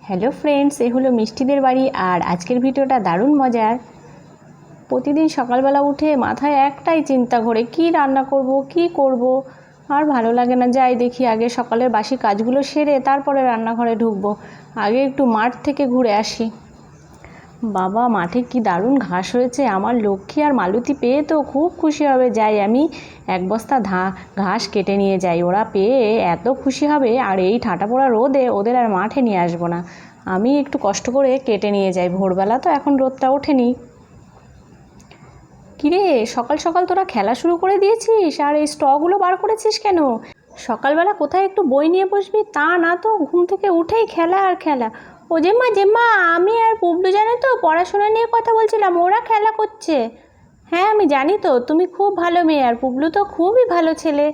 Hello friends, এ হলো মিষ্টিদের বাড়ি। আর আজকের ভিডিওটা দারুণ মজার। প্রতিদিন সকালবেলা উঠে মাথায় একটাই চিন্তা ঘোরে, কি রান্না করব, কি করব। আর ভালো লাগে না, যাই দেখি আগে সকালের বাসি কাজগুলো সেরে তারপরে রান্নাঘরে ঢুকবো। আগে একটু মাঠ থেকে ঘুরে আসি। বাবা, মাঠে কি দারুণ ঘাস হয়েছে। আমার লক্ষ্মী আর মালতী পেয়ে তো খুব খুশি হবে। যাই আমি এক বস্তা ঘাস কেটে নিয়ে যাই, ওরা পেয়ে এত খুশি হবে। আর এই ঠাটা পোড়া রোদে ওদের আর মাঠে নিয়ে আসবো না, আমি একটু কষ্ট করে কেটে নিয়ে যাই। ভোরবেলা তো এখন রোদটা ওঠেনি। কিরে, সকাল সকাল তোরা খেলা শুরু করে দিয়েছিস? আর এই স্ট্রগুলো বার করেছিস কেন? সকালবেলা কোথায় একটু বই নিয়ে বসবি তা না, তো ঘুম থেকে উঠেই খেলা আর খেলা। ও জেম্মা, আমি আর পুবলু জানো তো পড়াশোনা নিয়ে কথা বলছিলাম, ওরা খেলা করছে। হ্যাঁ আমি জানি তো, তুমি খুব ভালো মেয়ে, আর পুবলু তো খুবই ভালো ছেলে।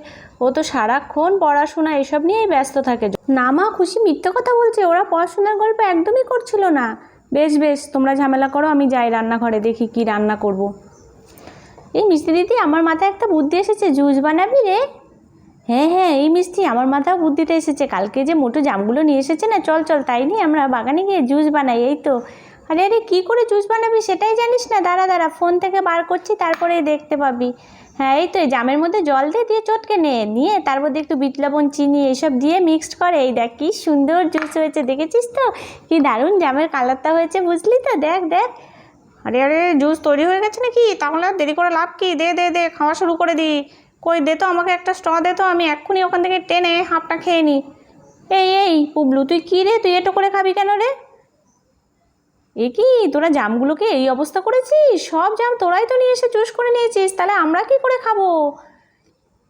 ও তো সারাক্ষণ পড়াশোনা এসব নিয়েই ব্যস্ত থাকে। না মা, খুশি মিথ্যে কথা বলছে, ওরা পড়াশোনার গল্প একদমই করছিল না। বেশ বেশ, তোমরা ঝামেলা করো, আমি যাই রান্নাঘরে, দেখি কি রান্না করব। এই মিষ্টি দিদি, আমার মাথায় একটা বুদ্ধি এসেছে, জুস বানাবি রে? হ্যাঁ হ্যাঁ, এই মিষ্টি, আমার মাথায় বুদ্ধিটা এসেছে। কালকে যে মোটু জামগুলো নিয়ে এসেছে না, চল চল তাই নিয়ে আমরা বাগানে গিয়ে জুস বানাই। এই তো। আরে আরে, কী করে জুস বানাবি সেটাই জানিস না? দাঁড়া দাঁড়া, ফোন থেকে বার করছি, তারপরে দেখতে পাবি। হ্যাঁ এই তো, এই জামের মধ্যে জল দিয়ে চটকে নিয়ে তার মধ্যে একটু বিট লবণ, চিনি এইসব দিয়ে মিক্সড করে। এই দেখ কি সুন্দর জুস হয়েছে, দেখেছিস তো? কি দারুণ জামের কালারটা হয়েছে, বুঝলি তো? দেখ দেখ। আরে আরে, জুস তৈরি হয়ে গেছে নাকি? তাহলে আর দেরি করে লাভ কি? দে দে দে, খাওয়া শুরু করে দিই। কই দে তো, আমাকে একটা স্ট্র দে তো, আমি এক্ষুনি ওখান থেকে টেনে হাফটা খেয়ে নিই। এই পুবলু, তুই কী রে, তুই এটো করে খাবি কেন রে? এ কি, তোরা জামগুলোকে এই অবস্থা করেছিস? সব জাম তোরাই তো নিয়ে এসে জুস করে নিয়েছিস, তাহলে আমরা কি করে খাবো?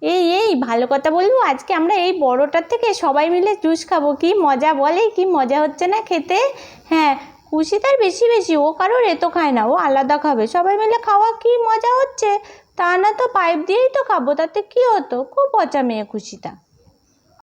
এই ভালো কথা বলবো, আজকে আমরা এই বড়টার থেকে সবাই মিলে জুস খাবো। কি মজা বলে, কি মজা হচ্ছে না খেতে? হ্যাঁ, খুশি তার বেশি বেশি, ও কারোর এতো খায় না, ও আলাদা খাবে। সবাই মিলে খাওয়া কি মজা হচ্ছে। তা না তো পাইপ দিয়েই তো খাবো, তাতে কি হতো? খুব পচা মেয়ে খুশিটা।